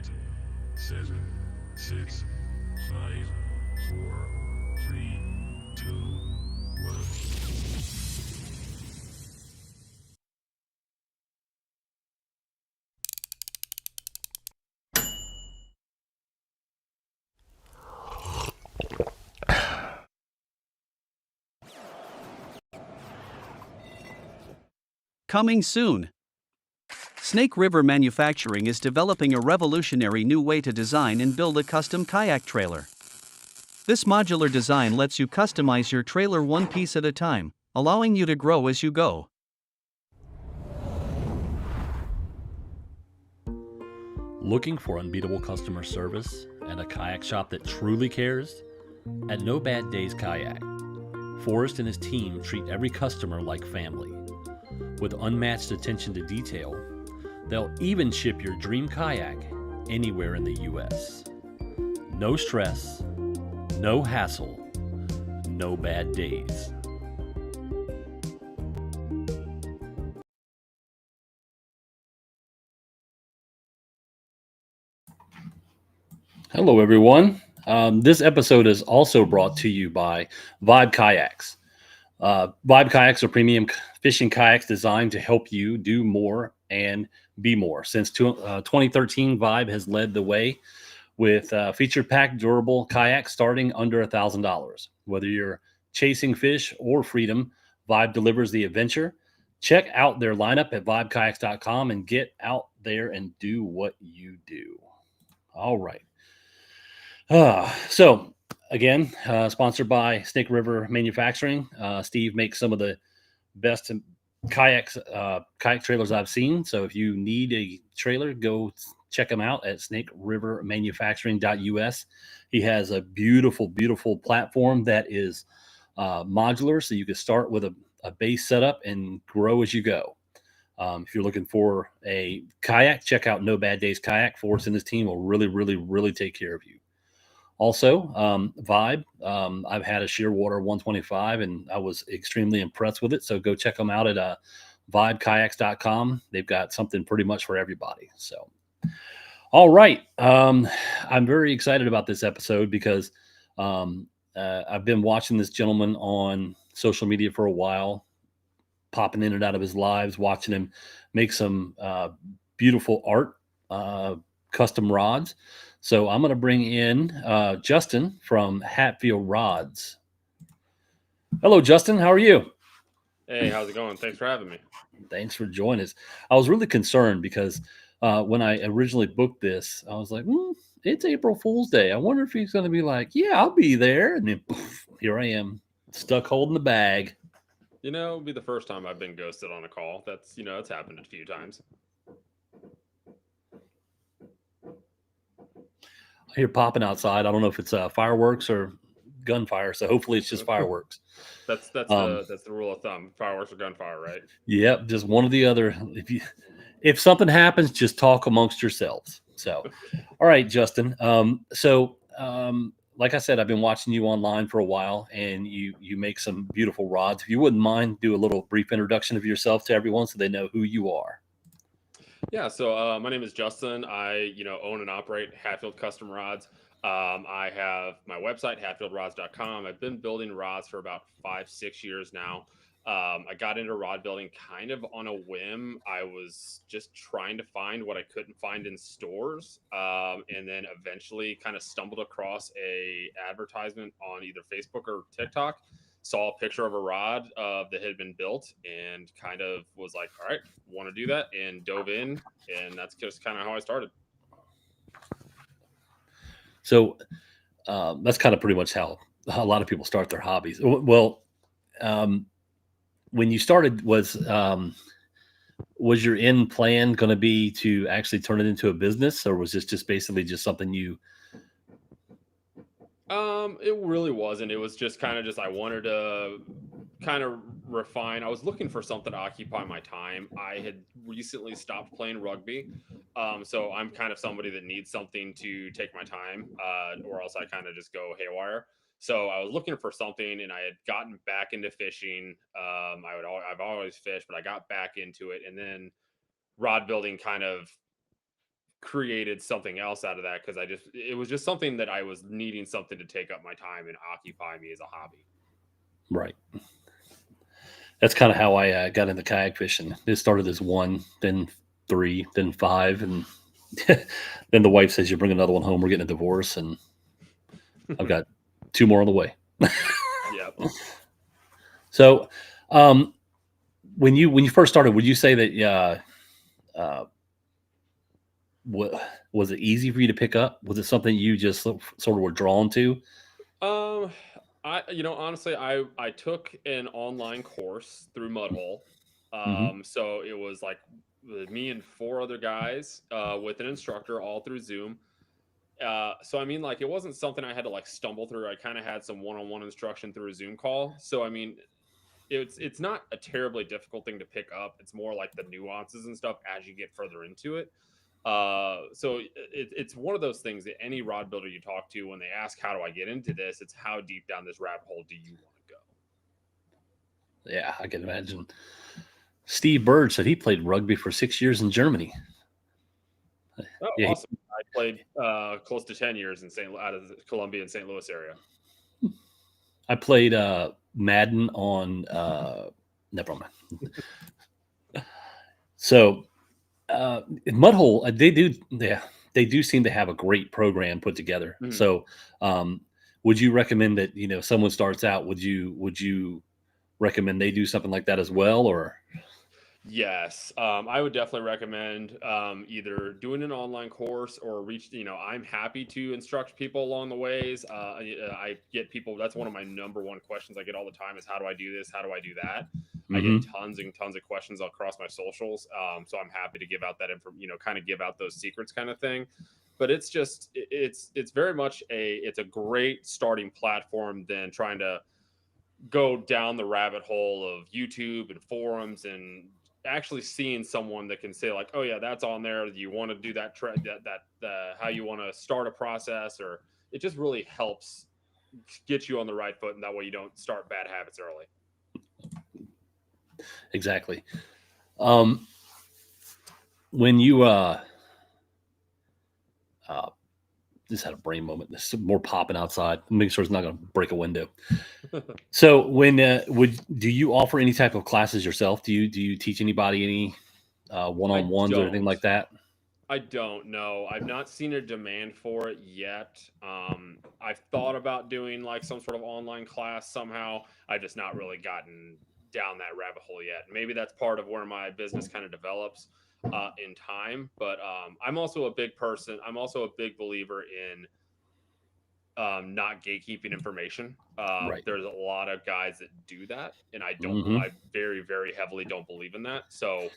8, 7, 6, 5, 4, 3, 2, 1. Coming soon. Snake River Manufacturing is developing a revolutionary new way to design and build a custom kayak trailer. This modular design lets you customize your trailer one piece at a time, allowing you to grow as you go. Looking for unbeatable customer service and a kayak shop that truly cares? At No Bad Days Kayak, Forrest and his team treat every customer like family. With unmatched attention to detail, they'll even ship your dream kayak anywhere in the U.S. No stress, no hassle, no bad days. Hello, everyone. This episode is also brought to you by Vibe Kayaks. Vibe Kayaks are premium fishing kayaks designed to help you do more and be more. Since 2013, Vibe has led the way with feature packed durable kayaks starting under $1,000. Whether you're chasing fish or freedom, Vibe delivers the adventure. Check out their lineup at vibekayaks.com and get out there and do what you do. All right. So again, sponsored by Snake River Manufacturing. Steve makes some of the best kayak trailers I've seen. So if you need a trailer, go check him out at snakerivermanufacturing.us. He has a beautiful, beautiful platform that is modular, so you can start with a base setup and grow as you go. If you're looking for a kayak, check out No Bad Days Kayak. Forrest and his team will really, really, really take care of you. Also, Vibe, I've had a Shearwater 125 and I was extremely impressed with it. So go check them out at vibekayaks.com. They've got something pretty much for everybody. So, all right. I'm very excited about this episode because I've been watching this gentleman on social media for a while, popping in and out of his lives, watching him make some beautiful art, custom rods. So I'm going to bring in Justin from Hatfield Rods. Hello, Justin. How are you? Hey, how's it going? Thanks for having me. Thanks for joining us. I was really concerned because when I originally booked this, I was like, it's April Fool's Day. I wonder if he's going to be like, yeah, I'll be there. And then poof, here I am, stuck holding the bag. It'll be the first time I've been ghosted on a call. That's, it's happened a few times. I hear popping outside. I don't know if it's fireworks or gunfire. So hopefully it's just fireworks. That's the rule of thumb. Fireworks or gunfire, right? Yep, just one or the other. If something happens, just talk amongst yourselves. So, all right, Justin. Like I said, I've been watching you online for a while, and you make some beautiful rods. If you wouldn't mind, do a little brief introduction of yourself to everyone so they know who you are. Yeah, so my name is Justin. I, own and operate Hatfield Custom Rods. I have my website, hatfieldrods.com. I've been building rods for about 5-6 years now. I got into rod building kind of on a whim. I was just trying to find what I couldn't find in stores, and then eventually kind of stumbled across a advertisement on either Facebook or TikTok. Saw a picture of a rod that had been built and kind of was like, all right, want to do that, and dove in, and that's just kind of how I started. So that's kind of pretty much how a lot of people start their hobbies. Well, when you started, was your end plan going to be to actually turn it into a business, or was this just basically just something you? It really wasn't. It was just kind of I wanted to kind of refine. I was looking for something to occupy my time. I had recently stopped playing rugby. So I'm kind of somebody that needs something to take my time, or else I kind of just go haywire. So I was looking for something, and I had gotten back into fishing. I've always fished, but I got back into it, and then rod building kind of created something else out of that because it was just something that I was needing something to take up my time and occupy me as a hobby. Right. That's kind of how I got into kayak fishing. It started as 1, then 3, then 5, and then the wife says, "You bring another one home, we're getting a divorce," and I've got 2 more on the way. Yep. So, when you first started, would you say that was it easy for you to pick up? Was it something you just sort of were drawn to? Um, honestly, I took an online course through Mudhole. Hmm. So it was like me and 4 other guys with an instructor all through Zoom. So I mean, like it wasn't something I had to like stumble through. I kind of had some one-on-one instruction through a Zoom call. So I mean, it's not a terribly difficult thing to pick up. It's more like the nuances and stuff as you get further into it. So it's one of those things that any rod builder you talk to, when they ask, how do I get into this? It's how deep down this rabbit hole do you want to go? Yeah, I can imagine. Steve Bird said he played rugby for 6 years in Germany. Oh, Yeah, awesome. I played close to 10 years out of the Columbia and St. Louis area. I played Madden on never mind. So Mudhole, they do seem to have a great program put together. Mhm. So would you recommend that, someone starts out, would you recommend they do something like that as well, or? Yes, I would definitely recommend either doing an online course or I'm happy to instruct people along the ways. I get people, that's one of my number one questions I get all the time is, how do I do this? How do I do that? I get tons and tons of questions across my socials. So I'm happy to give out that info, kind of give out those secrets kind of thing. But it's very much it's a great starting platform than trying to go down the rabbit hole of YouTube and forums and actually seeing someone that can say like, oh yeah, that's on there. You want to do that how you want to start a process, or it just really helps get you on the right foot. And that way you don't start bad habits early. Exactly. When you just had a brain moment. There's more popping outside. Make sure it's not going to break a window. So, when do you offer any type of classes yourself? Do you teach anybody any one-on-ones or anything like that? I don't know. I've not seen a demand for it yet. I've thought about doing like some sort of online class somehow. I've just not really gotten down that rabbit hole yet. Maybe that's part of where my business kind of develops in time. But I'm also a big person. I'm also a big believer in not gatekeeping information. Right. There's a lot of guys that do that, and I very, very heavily don't believe in that. So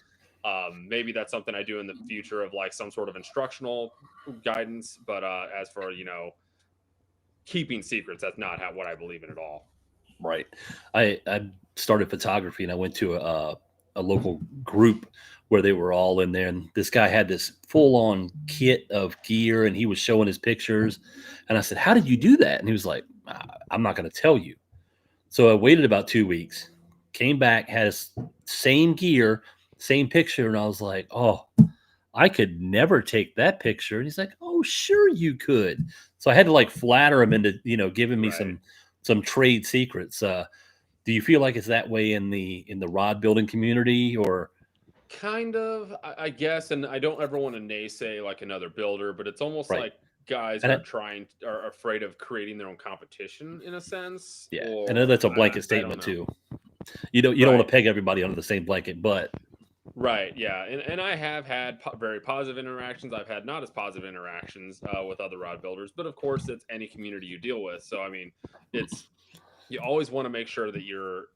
maybe that's something I do in the future of like some sort of instructional guidance. But as for, keeping secrets, that's not what I believe in at all. Right. I started photography, and I went to a local group where they were all in there, and this guy had this full-on kit of gear, and he was showing his pictures, and I said, "How did you do that?" And he was like, "I'm not going to tell you." So I waited about 2 weeks, came back, had his same gear, same picture, and I was like, "Oh, I could never take that picture." And he's like, "Oh, sure you could." So I had to like flatter him into, giving me Right. some trade secrets. Do you feel like it's that way in the rod building community, or? Kind of, I guess, and I don't ever want to naysay like another builder, but it's almost Right. like guys And are afraid of creating their own competition in a sense. yeah, I know Or that's a blanket I don't statement know. too. You don't want Right. to peg everybody under the same blanket, but Right. Yeah. And I have had very positive interactions. I've had not as positive interactions with other rod builders, but of course, it's any community you deal with. So, I mean, you always want to make sure that you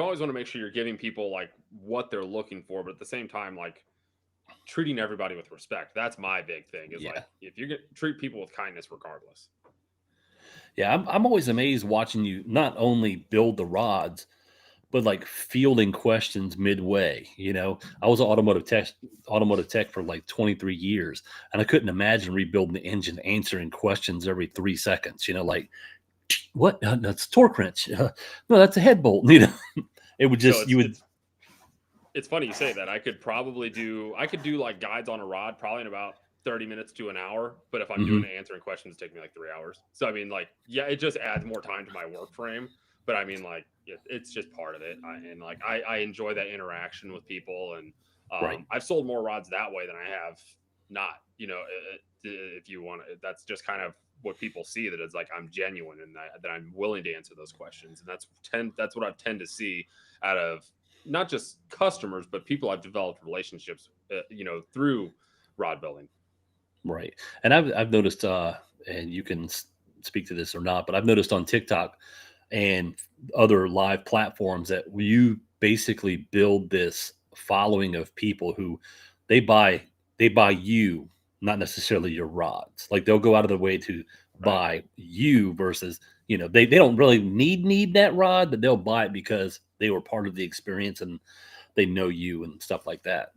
always want to make sure you're giving people like what they're looking for, but at the same time, like treating everybody with respect. That's my big thing is yeah, like, if you treat people with kindness, regardless. yeah. I'm always amazed watching you not only build the rods, but like fielding questions midway. I was an automotive tech for like 23 years, and I couldn't imagine rebuilding the engine, answering questions every 3 seconds. Like, what? That's a torque wrench. No, that's a head bolt. It would So just you would. It's funny you say that. I could do like guides on a rod probably in about 30 minutes to an hour. But if I'm doing Hmm. the answering questions, it take me like 3 hours. So I mean, like, yeah, it just adds more time to my work frame. But I mean, like, it's just part of it. And like, I enjoy that interaction with people, and Right. I've sold more rods that way than I have not. If you want, that's just kind of what people see, that it's like I'm genuine, and that I'm willing to answer those questions, and that's what I tend to see out of not just customers, but people I've developed relationships, through rod building. Right. And I've noticed, and you can speak to this or not, but I've noticed on TikTok and other live platforms that you basically build this following of people who they buy they buy you, not necessarily your rods. Like they'll go out of their way to Right. buy you versus, they don't really need that rod, but they'll buy it because they were part of the experience and they know you and stuff like that.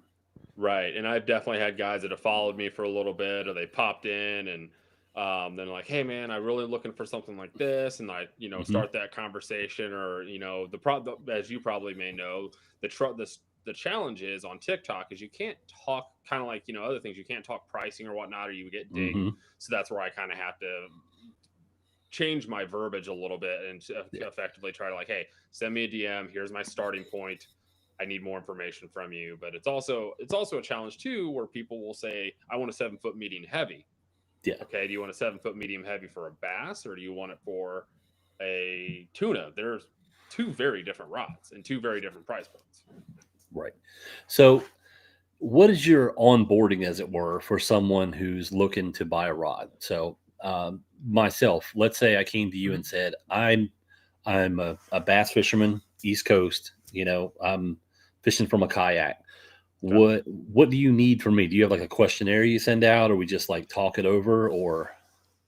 Right. And I've definitely had guys that have followed me for a little bit, or they popped in, and then like, hey man, I'm really looking for something like this. And I, Hmm. start that conversation, or, as you probably may know, the challenge is on TikTok is you can't talk kind of like, other things. You can't talk pricing or whatnot, or you get dinged. Hmm. So that's where I kind of have to change my verbiage a little bit, and Yeah. effectively try to like, hey, send me a DM. Here's my starting point. I need more information from you. But it's also a challenge too, where people will say, I want a 7 foot medium heavy. Yeah. Okay, do you want a 7 foot medium heavy for a bass, or do you want it for a tuna? There's two very different rods and two very different price points. Right. So, what is your onboarding, as it were, for someone who's looking to buy a rod? So, myself, let's say I came to you Mhm. and said, I'm a bass fisherman, East Coast. I'm fishing from a kayak. Okay. What do you need from me? Do you have like a questionnaire you send out, or we just like talk it over, or?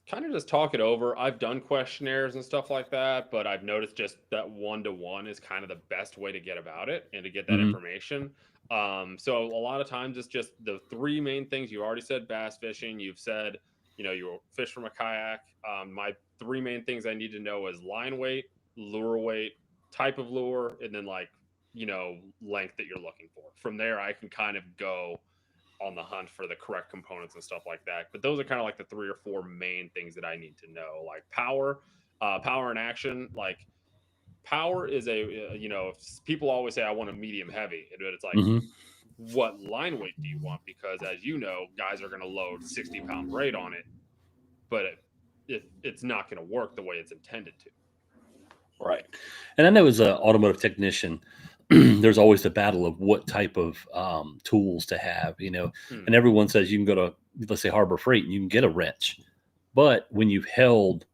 Kind of just talk it over. I've done questionnaires and stuff like that, but I've noticed just that one to one is kind of the best way to get about it and to get that Mhm. information. So a lot of times it's just the three main things. You already said bass fishing. You've said, you fish from a kayak. My three main things I need to know is line weight, lure weight, type of lure, and then like, length that you're looking for. From there, I can kind of go on the hunt for the correct components and stuff like that. But those are kind of like the three or four main things that I need to know. Like power and action. Like power is if people always say I want a medium heavy, but it's like, Mhm. what line weight do you want? Because as you know, guys are going to load 60-pound braid on it, but it's not going to work the way it's intended to. Right. And I know as an automotive technician, there's always the battle of what type of tools to have, Hmm. and everyone says you can go to, let's say, Harbor Freight and you can get a wrench. But when you've held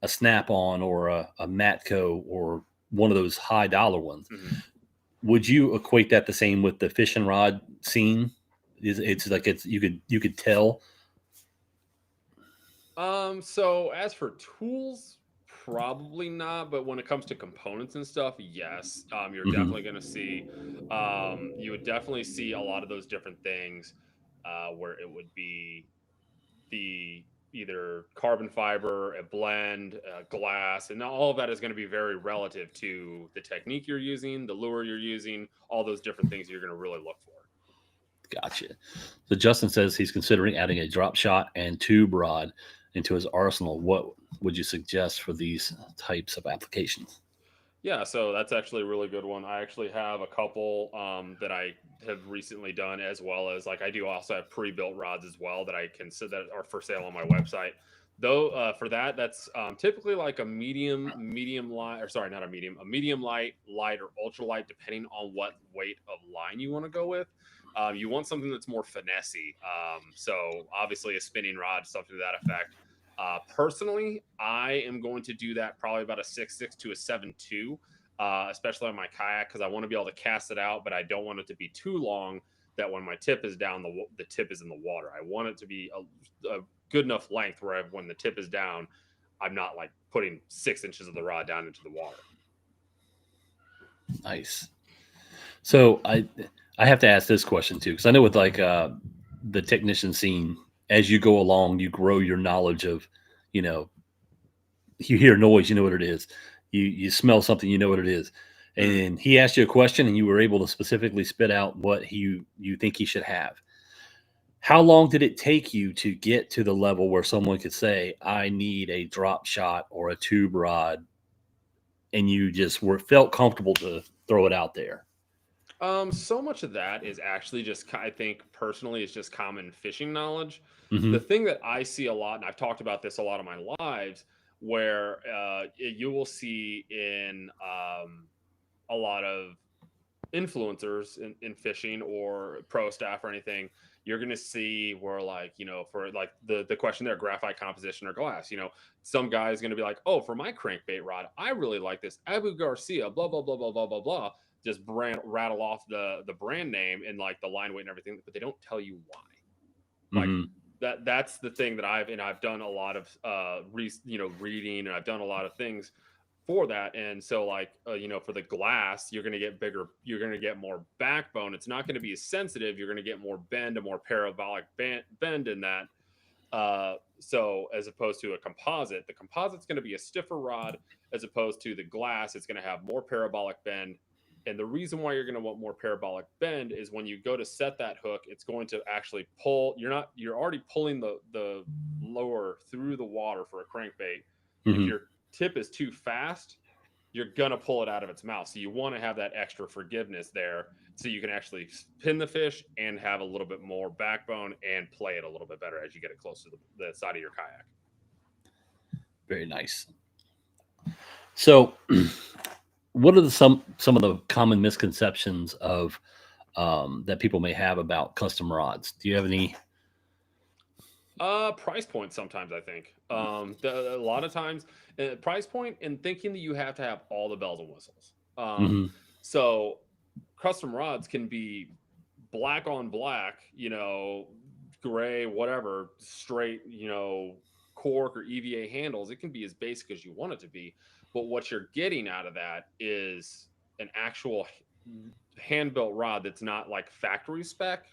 a Snap on or a Matco or one of those high dollar ones, Hmm. would you equate that the same with the fishing rod scene? It's like you could tell. So as for tools, probably not. But when it comes to components and stuff, yes. You're Hmm. definitely going to see. You would definitely see a lot of those different things, where it would be the either carbon fiber, a blend, glass, and all of that is going to be very relative to the technique you're using, the lure you're using, all those different things you're going to really look for. Gotcha. So Justin says he's considering adding a drop shot and tube rod into his arsenal. What would you suggest for these types of applications? Yeah, so that's actually a really good one. I actually have a couple that I have recently done, as well as like I do also have pre-built rods as well that I can that are for sale on my website. Though for that, that's typically like a medium light, or sorry, not a medium light, light, or ultra light, depending on what weight of line you want to go with. You want something that's more finessey. So obviously a spinning rod, something to that effect. Personally, I am going to do that probably about a 6.6 to a 7.2, especially on my kayak, because I want to be able to cast it out, but I don't want it to be too long that when my tip is down, the tip is in the water. I want it to be a good enough length where when the tip is down, I'm not like putting 6 inches of the rod down into the water. Nice. So I have to ask this question too, because I know with like the technician scene, as you go along, you grow your knowledge of, you know, you hear noise, you know what it is. You smell something, you know what it is. and he asked you a question and you were able to specifically spit out what you think he should have. How long did it take you to get to the level where someone could say, I need a drop shot or a tube rod, and you just felt comfortable to throw it out there? So much of that is actually just, I think personally, it's just common fishing knowledge. The Hmm. thing that I see a lot, and I've talked about this a lot of my lives, where you will see in a lot of influencers in fishing or pro staff or anything, you're going to see where, like, for like the question there, graphite composition or glass, some guy is going to be like, oh, for my crankbait rod, I really like this Abu Garcia, blah, blah, blah, blah, blah, blah, blah. Just rattle off the brand name and like the line weight and everything, but they don't tell you why. Like Hmm. that's the thing that I've done a lot of reading, and I've done a lot of things for that. And so like for the glass, you're going to get bigger, you're going to get more backbone, it's not going to be as sensitive, you're going to get more bend, a more parabolic bend in that. So as opposed to a composite, the composite's going to be a stiffer rod, as opposed to the glass, it's going to have more parabolic bend. And the reason why you're going to want more parabolic bend is when you go to set that hook, it's going to actually pull. You're already pulling the lower through the water for a crankbait. If Hmm. your tip is too fast, you're gonna pull it out of its mouth. So you want to have that extra forgiveness there, so you can actually pin the fish and have a little bit more backbone and play it a little bit better as you get it close to the side of your kayak. Very nice. So, what are some of the common misconceptions of that people may have about custom rods? Do you have any? Price point sometimes I think. A lot of times, price point and thinking that you have to have all the bells and whistles. Hmm. So custom rods can be black on black, gray, whatever, straight, cork or EVA handles. It can be as basic as you want it to be, but what you're getting out of that is an actual hand built rod that's not like factory spec.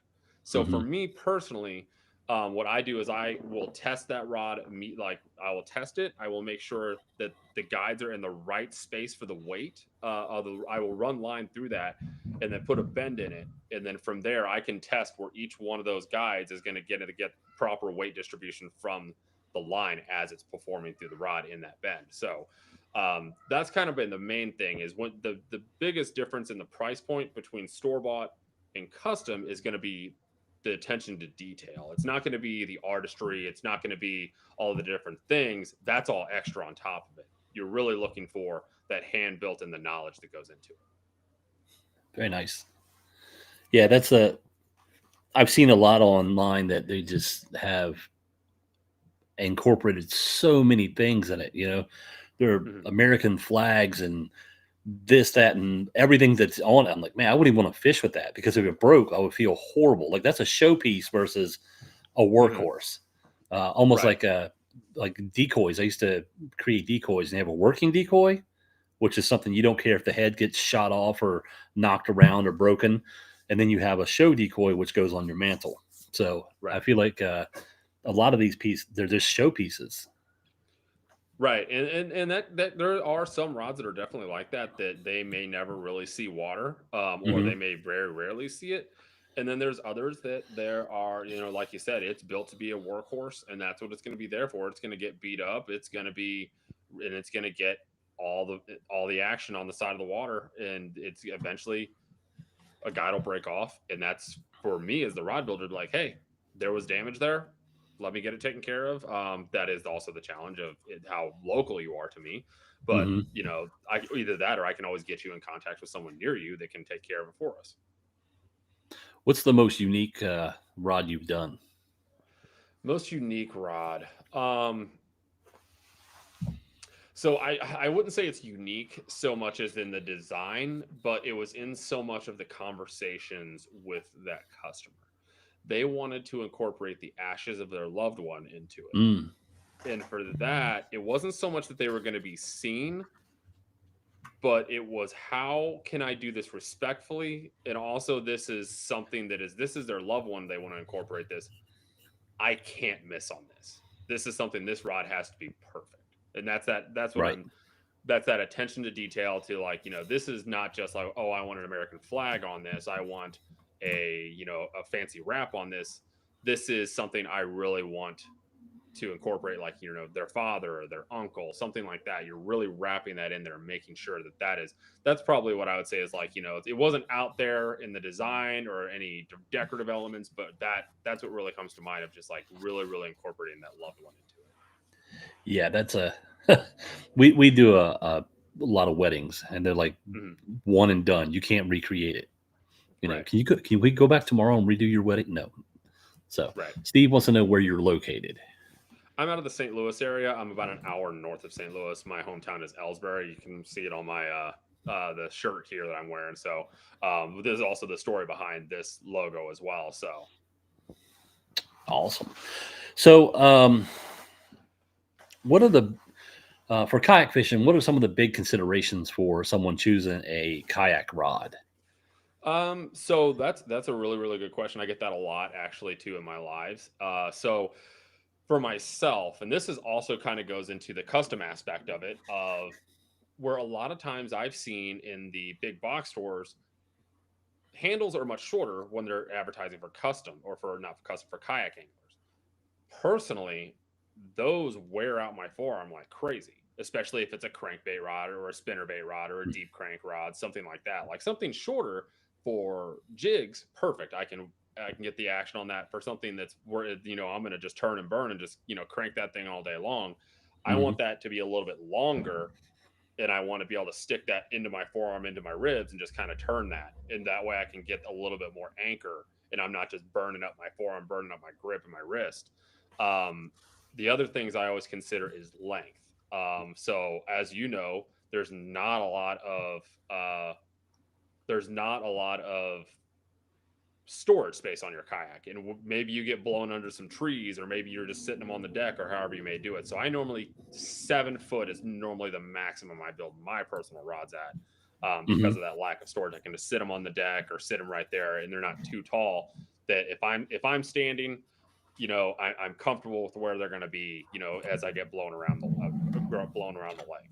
So for Hmm. me personally, what I do is I will test that rod. Like I will test it. I will make sure that the guides are in the right space for the weight. I will run line through that, and then put a bend in it. And then from there, I can test where each one of those guides is going to get proper weight distribution from the line as it's performing through the rod in that bend. So that's kind of been the main thing, is when the biggest difference in the price point between store bought and custom is going to be the attention to detail. It's not going to be the artistry. It's not going to be all the different things. That's all extra on top of it. You're really looking for that hand built and the knowledge that goes into it. Very nice. Yeah, that's a. I've seen a lot online that they just have incorporated so many things in it. There are Mhm. American flags and this, that, and everything that's on it. I'm like, man, I wouldn't even want to fish with that, because if it broke, I would feel horrible. Like, that's a showpiece versus a Mhm. workhorse. Almost Right. like decoys. I used to create decoys, and they have a working decoy, which is something you don't care if the head gets shot off or knocked around or broken. And then you have a show decoy, which goes on your mantle. So I Right. feel like a lot of these pieces, they're just show pieces. Right. And that there are some rods that are definitely like that, that they may never really see water, or they Hmm. may very rarely see it. And then there's others that there are, like you said, it's built to be a workhorse, and that's what it's going to be there for. It's going to get beat up. It's going to get all the action on the side of the water, and it's eventually a guide will break off. And that's for me as the rod builder, like, hey, there was damage there. Let me get it taken care of. That is also the challenge of how local you are to me. But, Hmm. I either that, or I can always get you in contact with someone near you that can take care of it for us. What's the most unique rod you've done? Most unique rod. So I wouldn't say it's unique so much as in the design, but it was in so much of the conversations with that customer. They wanted to incorporate the ashes of their loved one into it. Mm. And for that, it wasn't so much that they were going to be seen, but it was, how can I do this respectfully? And also, this is their loved one. They want to incorporate this. I can't miss on this. This is something, this rod has to be perfect. And that's what Right. I'm that's that attention to detail to like, this is not just like, oh, I want an American flag on this. I want a fancy wrap on this. This is something I really want to incorporate, like, their father or their uncle, something like that. You're really wrapping that in there and making sure that's probably what I would say is like, it wasn't out there in the design or any decorative elements, but that's what really comes to mind of just like really, really incorporating that loved one into it. Yeah, that's a we do a lot of weddings, and they're like one and done. You can't recreate it. Right. Can we go back tomorrow and redo your wedding? No. So Right. Steve wants to know where you're located. I'm out of the St. Louis area. I'm about an hour north of St. Louis. My hometown is Ellsbury. You can see it on my the shirt here that I'm wearing. So there's also the story behind this logo as well. So Awesome. So what are the for kayak fishing, what are some of the big considerations for someone choosing a kayak rod? So that's a really, really good question. I get that a lot actually too in my lives. So for myself, and this is also kind of goes into the custom aspect of it, of where a lot of times I've seen in the big box stores, handles are much shorter when they're advertising for custom or for not for custom for kayak anglers. Personally, those wear out my forearm like crazy, especially if it's a crankbait rod or a spinnerbait rod or a deep crank rod, something like that. Like something shorter for jigs, perfect. I can get the action on that. For something that's where I'm going to just turn and burn and just crank that thing all day long. I Mhm. want that to be a little bit longer, and I want to be able to stick that into my forearm, into my ribs, and just kind of turn that. And that way I can get a little bit more anchor, and I'm not just burning up my forearm, burning up my grip and my wrist. Um, the other things I always consider is length. So as you know, there's not a lot of storage space on your kayak, and maybe you get blown under some trees, or maybe you're just sitting them on the deck, or however you may do it. So I normally 7 foot is normally the maximum I build my personal rods at, because of that lack of storage. I can just sit them on the deck or sit them right there, and they're not too tall that if I'm standing, I'm comfortable with where they're going to be, as I get blown around the lake.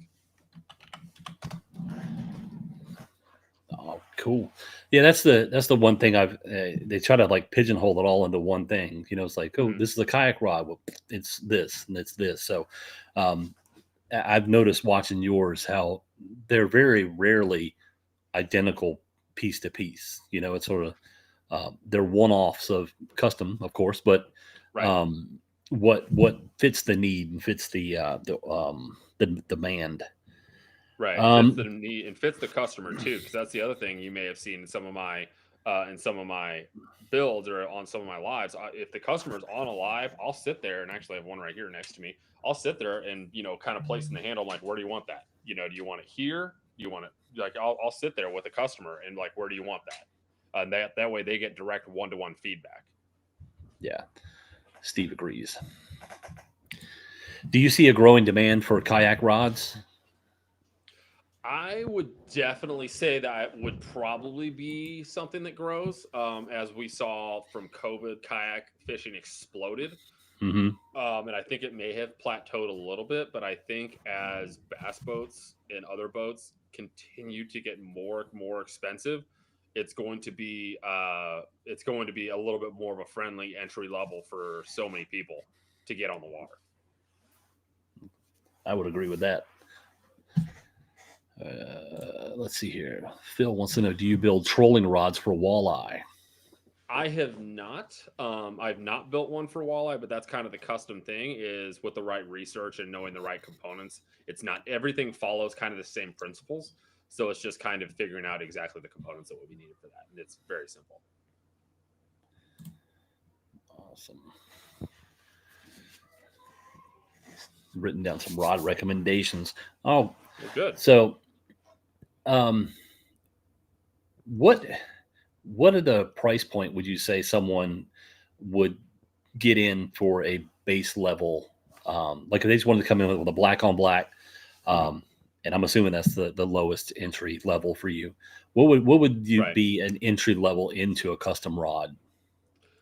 Oh, cool. Yeah, that's the one thing they try to like pigeonhole it all into one thing. It's like, oh, Mhm. this is a kayak rod. Well, it's this and it's this. So, um, I've noticed watching yours how they're very rarely identical piece to piece. It's sort of they're one offs of custom, of course, but Right. um, what fits the need and fits the demand. Right. Fits the Um, need and fits the customer too, because that's the other thing you may have seen in some of my builds or on some of my lives. If the customer's on a live, I'll sit there, and actually I have one right here next to me. I'll sit there and kind of placing the handle. I'm like, where do you want that? Do you want it here? Do you want it like I'll sit there with the customer and like, where do you want that? And that way they get direct one-to-one feedback. yeah, Steve agrees. Do you see a growing demand for kayak rods? I would definitely say that would probably be something that grows. As we saw from COVID, kayak fishing exploded. Hmm. And I think it may have plateaued a little bit, but I think as bass boats and other boats continue to get more expensive, it's going to be a little bit more of a friendly entry level for so many people to get on the water. I would agree with that. Let's see here. Phil wants to know: do you build trolling rods for walleye? I have not. I've not built one for walleye, but that's kind of the custom thing is with the right research and knowing the right components. It's not everything follows kind of the same principles. So it's just kind of figuring out exactly the components that would be needed for that. And it's very simple. Awesome. Written down some rod recommendations. Oh, Well, good. so um, what at the price point would you say someone would get in for a base level? Like if they just wanted to come in with a black on black, Mhm. and I'm assuming that's the lowest entry level for you. What would you Right. be an entry level into a custom rod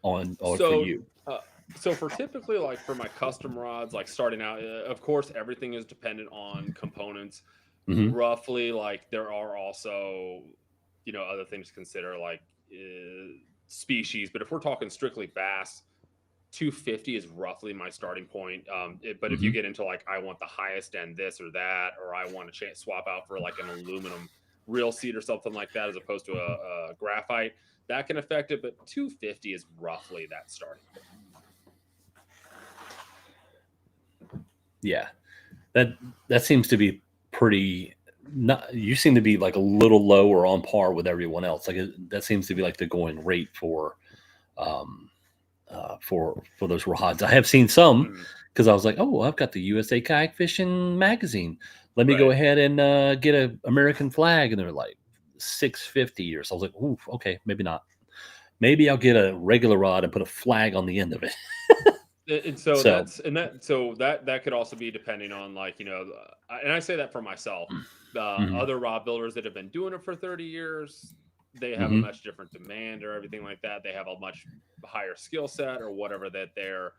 on or for So, you? uh, so for typically like for my custom rods, like starting out, of course, everything is dependent on components. roughly. Like there are also, other things to consider, like species. But if we're talking strictly bass, 250 is roughly my starting point. But if you get into like, I want the highest end this or that, or I want to swap out for like an aluminum reel seat or something like that, as opposed to a graphite, that can affect it. But 250 is roughly that starting point. Yeah, that seems to be pretty. Not, you seem to be like a little low or on par with everyone else. Like that seems to be like the going rate for for those rods. I have seen some because I was like, oh, I've got the USA Kayak Fishing magazine. Let me go ahead and get an American flag, and they're like $650 or so. I was like, ooh, okay, maybe not. Maybe I'll get a regular rod and put a flag on the end of it. And so that could also be depending on, like, and I say that for myself. Other rod builders that have been doing it for 30 years, they have a much different demand or everything like that. They have a much higher skill set or whatever that their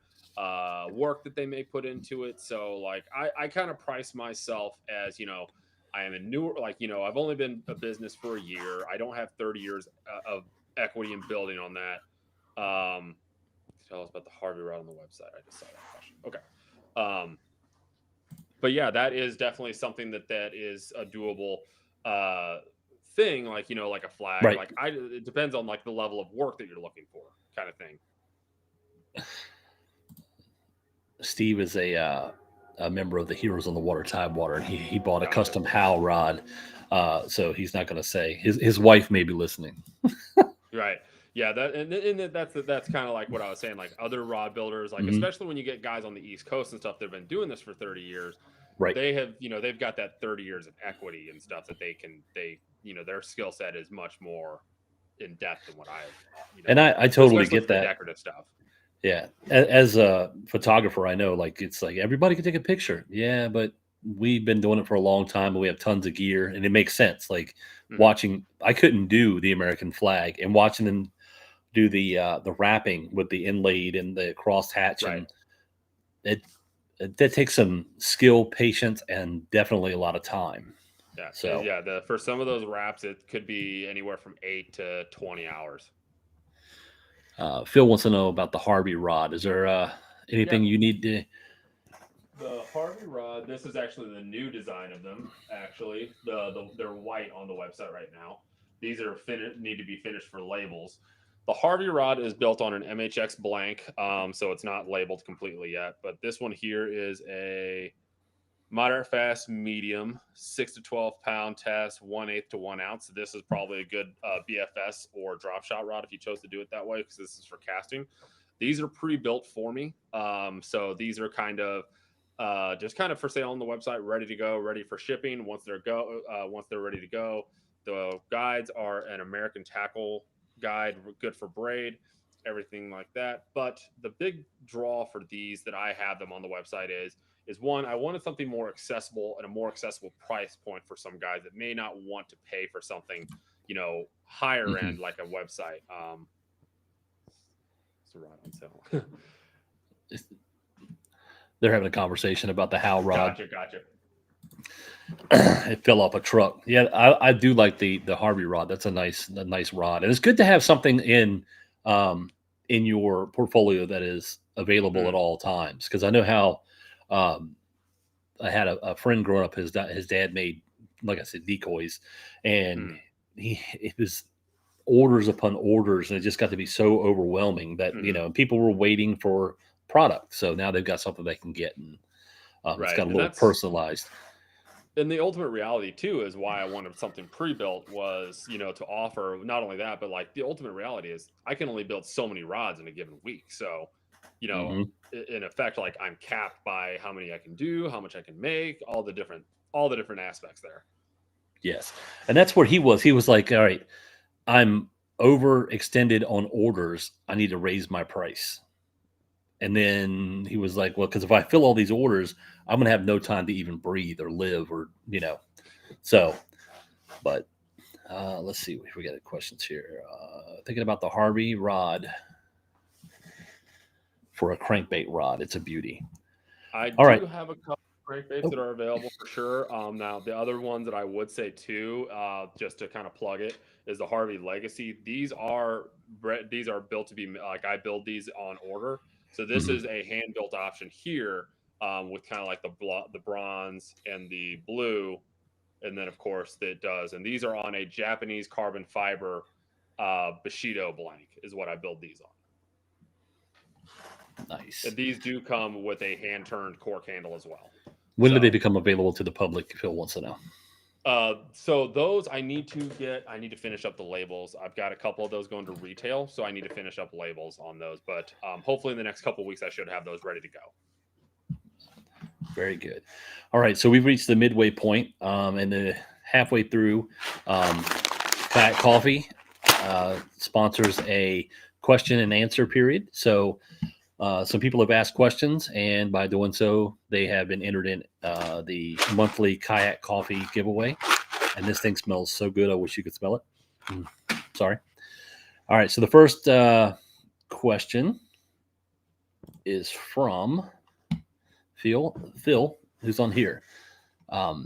work that they may put into it. So like I kind of price myself as, I am a newer, like, I've only been a business for a year. I don't have 30 years of equity in building on that. Tell us about the Harvey rod on the website. I just saw that question. Okay. But yeah, that is definitely something that is a doable thing. Like, like a flag, Right. like it depends on like the level of work that you're looking for, kind of thing. Steve is a member of the Heroes on the Water Tidewater, and he bought a custom Howl rod. So he's not going to say his wife may be listening. Right. Yeah, that's kind of like what I was saying. Like other rod builders, like especially when you get guys on the East Coast and stuff, they've been doing this for 30 years. Right. They have, they've got that 30 years of equity and stuff that their skill set is much more in depth than what I have. And I totally get that. Decorative stuff. Yeah, as a photographer, I know, like, it's like everybody can take a picture. Yeah, but we've been doing it for a long time, and we have tons of gear, and it makes sense. Like watching, I couldn't do the American flag, and watching them do the wrapping with the inlaid and the cross hatch, and that takes some skill, patience, and definitely a lot of time. Yeah. So yeah, for some of those wraps, it could be anywhere from 8 to 20 hours. Phil wants to know about the Harvey rod. Is there anything you need to? The Harvey rod. This is actually the new design of them. Actually, they're white on the website right now. These are need to be finished for labels. The Harvey rod is built on an MHX blank, so it's not labeled completely yet. But this one here is a moderate fast medium 6 to 12 pound test, 1/8 to 1 ounce. So this is probably a good BFS or drop shot rod if you chose to do it that way, because this is for casting. These are pre-built for me, so these are kind of just kind of for sale on the website, ready to go, ready for shipping. Once they're ready to go, the guides are an American tackle guide, good for braid, everything like that. But the big draw for these that I have them on the website is one, I wanted something more accessible and a more accessible price point for some guys that may not want to pay for something, higher end, like a website. It's a rod on sale. They're having a conversation about the Howl rod. Gotcha. It fell off a truck. Yeah, I do like the Harvey rod. That's a nice rod, and it's good to have something in your portfolio that is available at all times. Because I know how I had a friend growing up. His dad made, like I said, decoys, and it was orders upon orders, and it just got to be so overwhelming that people were waiting for product. So now they've got something they can get, and it's got a little personalized. And the ultimate reality too is why I wanted something pre-built was, to offer not only that, but like the ultimate reality is I can only build so many rods in a given week. So, in effect, like I'm capped by how many I can do, how much I can make, all the different aspects there. Yes. And that's where he was. He was like, all right, I'm overextended on orders. I need to raise my price. And then he was like, well, because if I fill all these orders, I'm going to have no time to even breathe or live or, So, but let's see if we got any questions here. Thinking about the Harvey rod for a crankbait rod. It's a beauty. I do have a couple crankbaits that are available for sure. Now the other ones that I would say too, just to kind of plug it, is the Harvey Legacy. These are built to be like I build these on order. So this Mhm. is a hand built option here, with kind of like the bronze and the blue, and then of course it does. And these are on a Japanese carbon fiber Bushido blank is what I build these on. Nice. And these do come with a hand turned cork handle as well. When do they So become available to the public? Phil wants to know. so those I need to finish up the labels. I've got a couple of those going to retail, so I need to finish up labels on those. But hopefully in the next couple of weeks, I should have those ready to go. Very good. All right, so we've reached the midway point, and the halfway through. Kayak Coffee sponsors a question and answer period. So some people have asked questions, and by doing so, they have been entered in the monthly Kayak Coffee giveaway. And this thing smells so good. I wish you could smell it. Sorry. All right. So the first question is from Phil, who's on here. All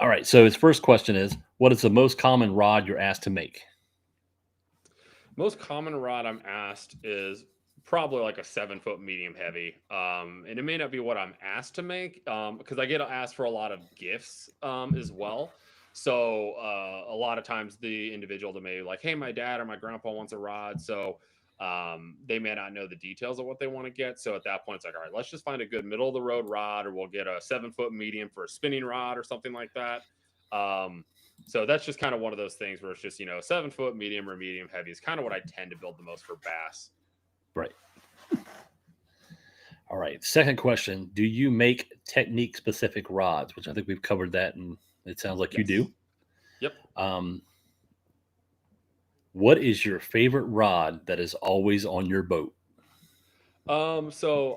right. So his first question is, what is the most common rod you're asked to make? Most common rod I'm asked is probably like a 7 foot medium heavy. And it may not be what I'm asked to make, because I get asked for a lot of gifts as well. So a lot of times the individual that may be like, hey, my dad or my grandpa wants a rod. So they may not know the details of what they want to get. So at that point, it's like, all right, let's just find a good middle of the road rod, or we'll get a 7 foot medium for a spinning rod or something like that. So that's just kind of one of those things where it's just, 7 foot medium or medium heavy is kind of what I tend to build the most for bass. Right. All right. Second question. Do you make technique specific rods? Which I think we've covered that, and it sounds like you do. Yep. What is your favorite rod that is always on your boat? So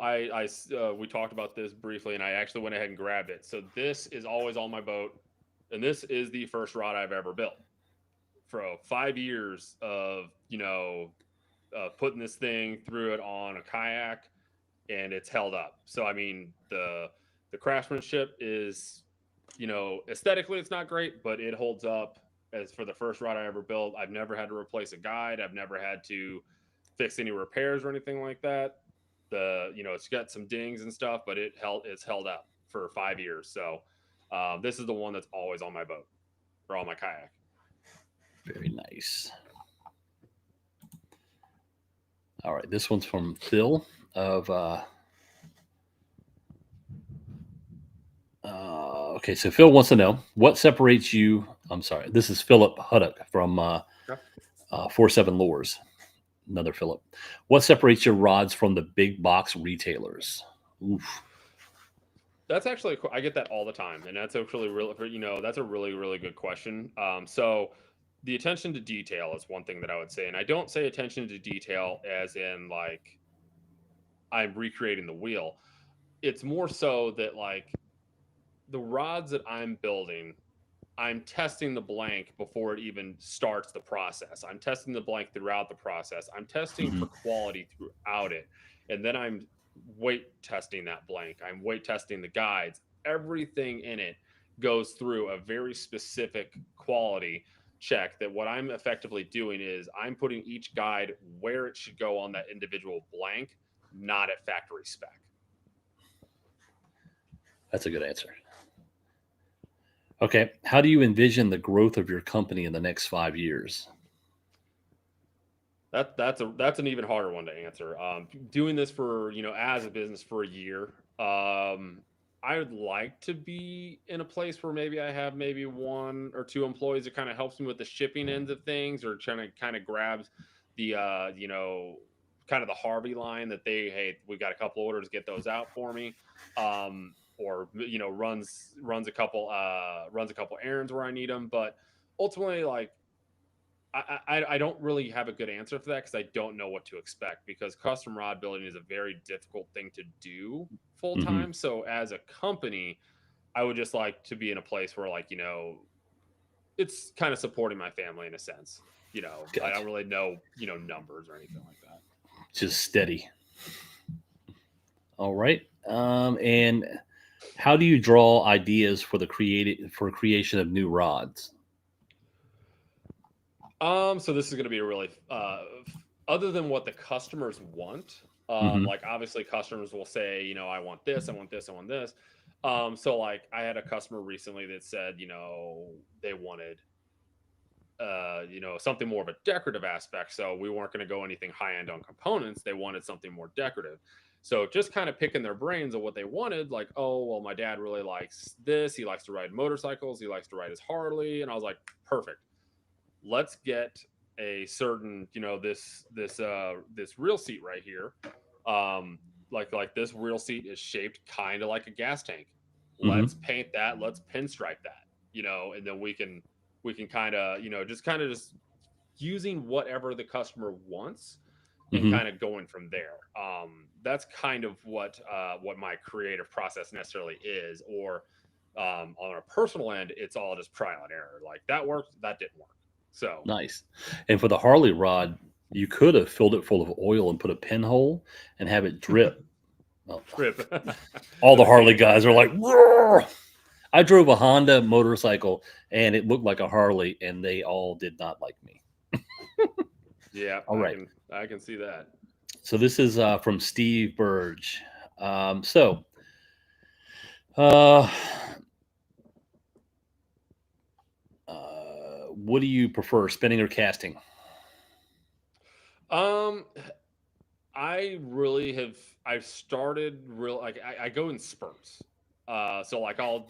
we talked about this briefly, and I actually went ahead and grabbed it. So this is always on my boat, and this is the first rod I've ever built. For 5 years of putting this thing through it on a kayak, and it's held up. So I mean the craftsmanship is, aesthetically it's not great, but it holds up. As for the first rod I ever built, I've never had to replace a guide. I've never had to fix any repairs or anything like that. It's got some dings and stuff, but it's held up for 5 years. So this is the one that's always on my boat or on my kayak. Very nice. All right, this one's from Phil of. Okay, so Phil wants to know what separates you. I'm sorry, this is Philip Huddock from 47 Lures. Another Philip. What separates your rods from the big box retailers? Oof. That's actually, I get that all the time, and that's actually that's a really really good question. So the attention to detail is one thing that I would say, and I don't say attention to detail as in like I'm recreating the wheel. It's more so that like the rods that I'm building, I'm testing the blank before it even starts the process. I'm testing the blank throughout the process. I'm testing Mhm. for quality throughout it. And then I'm weight testing that blank. I'm weight testing the guides. Everything in it goes through a very specific quality check. That what I'm effectively doing is I'm putting each guide where it should go on that individual blank, not at factory spec. That's a good answer. Okay, how do you envision the growth of your company in the next 5 years? That's an even harder one to answer. Doing this for as a business for a year, I would like to be in a place where maybe I have maybe 1 or 2 employees that kind of helps me with the shipping ends of things, or trying to kind of grabs the kind of the Harvey line that hey, we got a couple orders, get those out for me. Or runs a couple errands where I need them, but ultimately like I don't really have a good answer for that because I don't know what to expect, because custom rod building is a very difficult thing to do full Mhm. time. So as a company, I would just like to be in a place where it's kind of supporting my family in a sense. I don't Gotcha. really know, numbers or anything like that. Just steady. All right. And How do you draw ideas for the creation of new rods? So this is going to be a really, other than what the customers want. Hmm. Like obviously customers will say, I want this, I want this, I want this. So like I had a customer recently that said, they wanted, something more of a decorative aspect. So we weren't going to go anything high end on components. They wanted something more decorative. So just kind of picking their brains of what they wanted, like, oh, well, my dad really likes this. He likes to ride motorcycles. He likes to ride his Harley. And I was like, perfect. Let's get a certain, this real seat right here. Like this real seat is shaped kind of like a gas tank. Hmm. Let's paint that. Let's pinstripe that, and then we can kind of just using whatever the customer wants and Hmm. kind of going from there. That's kind of what my creative process necessarily is. Or on a personal end, it's all just trial and error. Like that worked, that didn't work. So Nice. And for the Harley rod, you could have filled it full of oil and put a pinhole and have it drip. Well, trip all with the a Harley candy cane, guys are right? like, "Roar!" I drove a Honda motorcycle and it looked like a Harley, and they all did not like me. Yeah, All I right. can I can see that. So this is from Steve Burge. So, uh, what do you prefer, spinning or casting? Um, I really have. I've started real like I go in spurts. So like I'll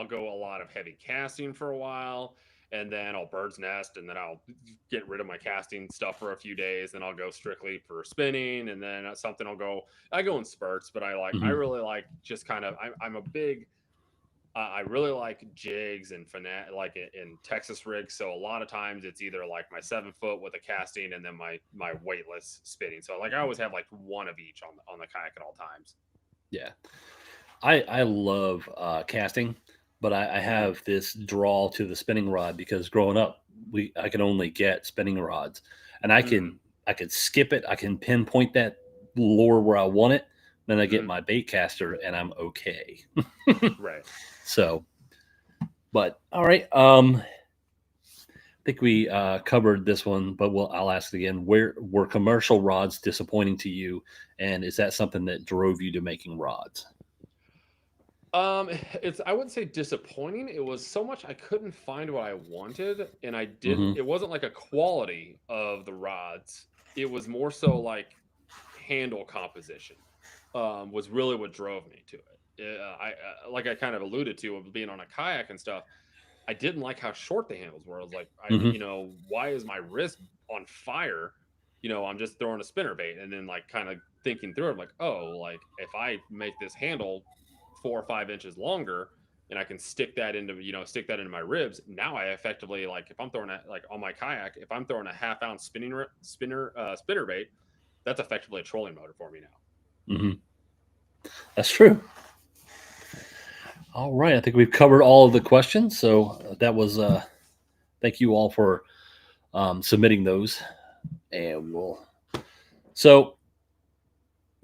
go a lot of heavy casting for a while, and then I'll bird's nest, and then I'll get rid of my casting stuff for a few days, and I'll go strictly for spinning, and then something I'll go. I go in spurts, but I Hmm. really like just kind of. I'm a big I really like jigs and like in Texas rigs. So a lot of times it's either like my 7 foot with a casting and then my weightless spinning. So like I always have like one of each on the kayak at all times. Yeah. I love casting, but I Hmm. have this draw to the spinning rod because growing up, I could only get spinning rods, and Hmm. I could skip it. I can pinpoint that lure where I want it. Then I get Hmm. my bait caster, and I'm okay. Right. So, but all right. I think we covered this one, but I'll ask it again. Where were commercial rods disappointing to you, and is that something that drove you to making rods? It's I wouldn't say disappointing. It was so much I couldn't find what I wanted, and I didn't. Hmm. It wasn't like a quality of the rods. It was more so like handle composition. Was really what drove me to it. I like I kind of alluded to of being on a kayak and stuff. I didn't like how short the handles were. I was like, Hmm. why is my wrist on fire? I'm just throwing a spinner bait, and then like kind of thinking through it, I'm like, oh, like if I make this handle 4 or 5 inches longer, and I can stick that into my ribs. Now I effectively like if I'm throwing it like on my kayak, if I'm throwing a half-ounce spinner bait, that's effectively a trolling motor for me now. Hmm. That's true. All right, I think we've covered all of the questions. So that was thank you all for submitting those, and we'll. So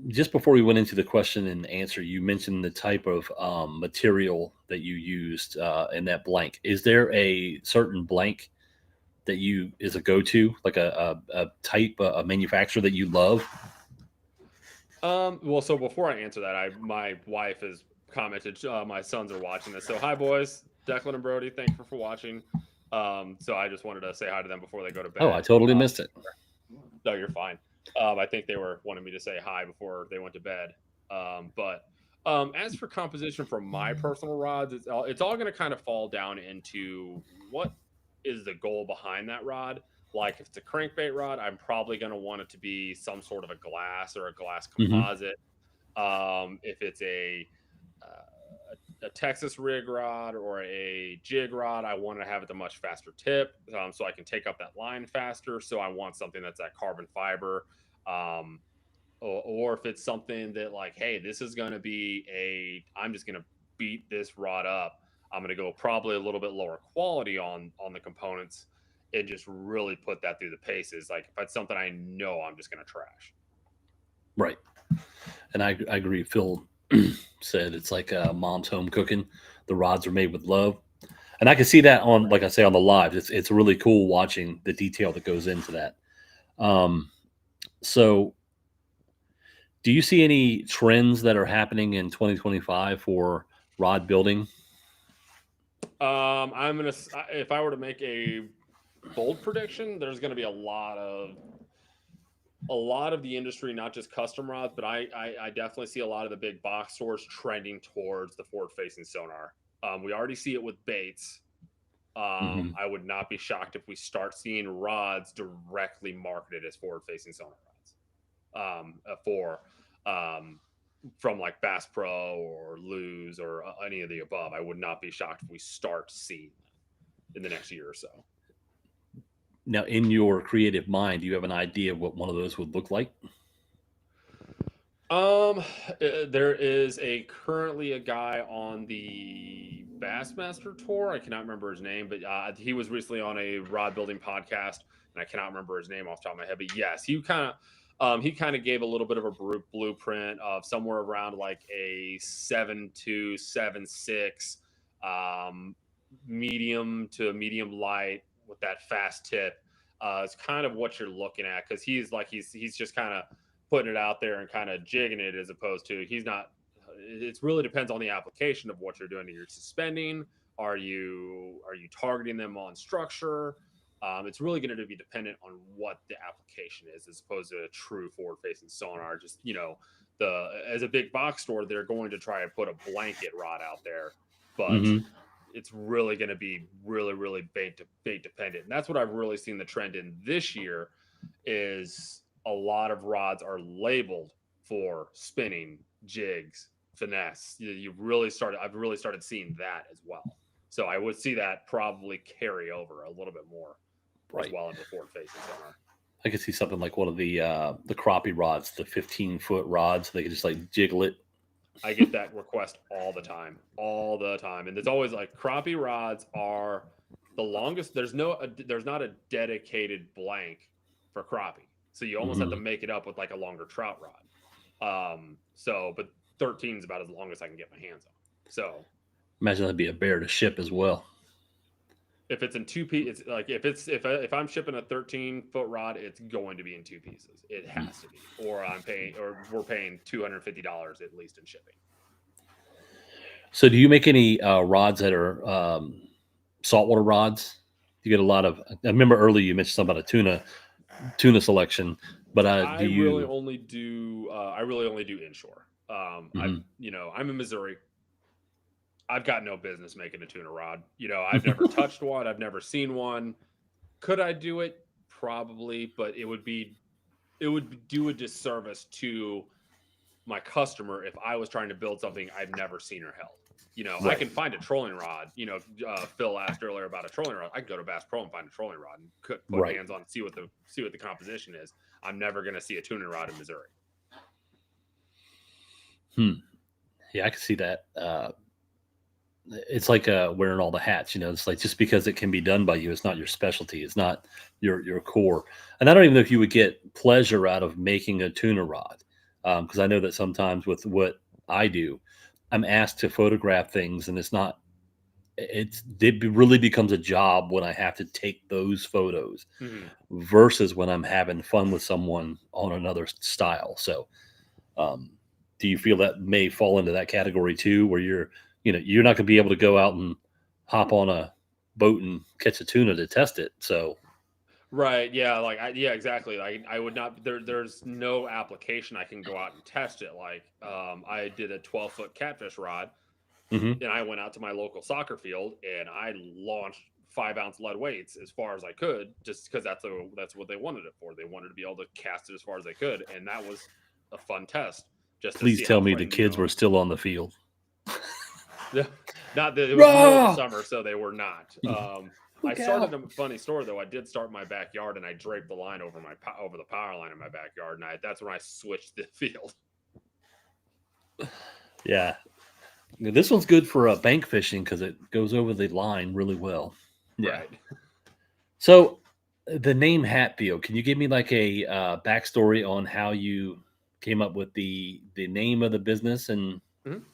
just before we went into the question and answer, you mentioned the type of material that you used in that blank. Is there a certain blank that you is a go-to, like a type, a manufacturer that you love? Well, so before I answer that, my wife has commented. My sons are watching this, so hi boys, Declan and Brody. Thank you for watching. So I just wanted to say hi to them before they go to Oh, I bed. totally missed it. No, you're fine. I think they were wanting me to say hi before they went to bed. But as for composition for my personal rods, it's all going to kind of fall down into what is the goal behind that rod. Like if it's a crankbait rod, I'm probably going to want it to be some sort of a glass or a glass Hmm. composite. If it's a Texas rig rod or a jig rod, I want to have it a much faster tip, so I can take up that line faster. So I want something that's that carbon fiber. Um, or if it's something that like, hey, this is going to be I'm just going to beat this rod up. I'm going to go probably a little bit lower quality on the components and just really put that through the paces. Like if it's something I know I'm just going to trash. Right, and I agree, Phil. said it's like mom's home cooking. The rods are made with love, and I can see that on, like I say, on the live. It's really cool watching the detail that goes into that. Um, so, do you see any trends that are happening in 2025 for rod building? I'm gonna if I were to make a bold prediction, there's gonna be a lot of the industry, not just custom rods, but I definitely see a lot of the big box stores trending towards the forward facing sonar. We already see it with baits. Hmm. I would not be shocked if we start seeing rods directly marketed as forward facing sonar rods for from like Bass Pro or Lose or any of the above. I would not be shocked if we start seeing that in the next year or so. Now, in your creative mind, do you have an idea of what one of those would look like? There is currently a guy on the Bassmaster tour. I cannot remember his name, but he was recently on a rod building podcast, and I cannot remember his name off the top of my head. But yes, he kind of gave a little bit of a blueprint of somewhere around like a 7.2, 7.6, medium to medium light with that fast tip. It's kind of what you're looking at because he's just kind of putting it out there and kind of jigging it as opposed to he's not. It really depends on the application of what you're doing. You're suspending. Are you targeting them on structure? It's really going to be dependent on what the application is, as opposed to a true forward-facing sonar. Just as a big box store, they're going to try to put a blanket rod out there, but Hmm. it's really going to be really, really bait dependent. And that's what I've really seen the trend in this year is a lot of rods are labeled for spinning, jigs, finesse. I've really started seeing that as well. So I would see that probably carry over a little bit more as Right. well into forward facing sonar. I could see something like one of the crappie rods, the 15-foot rods. They could just like jiggle it. I get that request all the time, and it's always like crappie rods are the longest. There's not a dedicated blank for crappie, so you almost have to Hmm. make it up with like a longer trout rod. But 13 is about as long as I can get my hands on. So Imagine that'd be a bear to ship as well. if it's in two pieces, it's like if I'm shipping a 13-foot rod, it's going to be in two pieces. It has to be, or we're paying $250 at least in shipping. So, do you make any rods that are saltwater rods? You get a lot of. I remember earlier you mentioned something about a tuna selection, but do you? I really only do inshore. Mhm. I'm in Missouri. I've got no business making a tuna rod. I've never touched one. I've never seen one. Could I do it? Probably, but it would do a disservice to my customer if I was trying to build something I've never seen or held. I Right. can find a trolling rod. Phil asked earlier about a trolling rod. I can go to Bass Pro and find a trolling rod and put Right. hands on and see what the composition is. I'm never going to see a tuning rod in Missouri. Hmm. Yeah, I can see that. It's like wearing all the hats. It's like just because it can be done by you, it's not your specialty. It's not your core. And I don't even know if you would get pleasure out of making a tuna rod, because I know that sometimes with what I do, I'm asked to photograph things, and it really becomes a job when I have to take those photos Mm-hmm. versus when I'm having fun with someone on another style. So, um, do you feel that may fall into that category too, where you're not going to be able to go out and hop on a boat and catch a tuna to test it? So, Right. Yeah. Yeah, exactly. I would not, there's no application I can go out and test it. Like, I did a 12-foot catfish rod mhm. and I went out to my local soccer field and I launched 5-ounce lead weights as far as I could, just because that's what they wanted it for. They wanted to be able to cast it as far as they could. And that was a fun test just to Please see tell how me the frightened, kids were still on the field. not that it was the middle of the Rah! summer, so they were not. I Look started out! a funny story though. I did start my backyard and I draped the line over the power line in my backyard, and that's when I switched the field. Yeah, this one's good for bank fishing because it goes over the line really well. Yeah. Right. So the name Hatfield, can you give me like a backstory on how you came up with the name of the business and Mhm.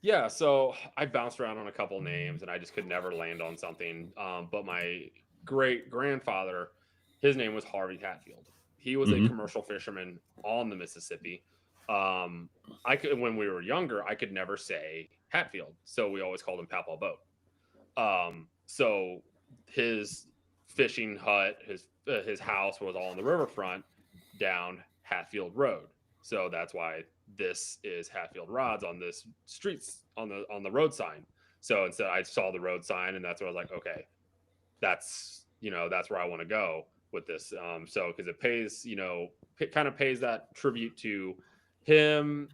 Yeah, so I bounced around on a couple names and I just could never land on something. But my great grandfather, his name was Harvey Hatfield. He was a Hmm. commercial fisherman on the Mississippi. Um, I could, when we were younger, I could never say Hatfield, so we always called him Papa Boat. So his fishing hut, his house was all on the riverfront down Hatfield Road. So that's why this is Hatfield Rods on this streets on the road sign. So instead, I saw the road sign, and that's where I was like, okay, that's where I want to go with this. So because it pays, it kind of pays that tribute to him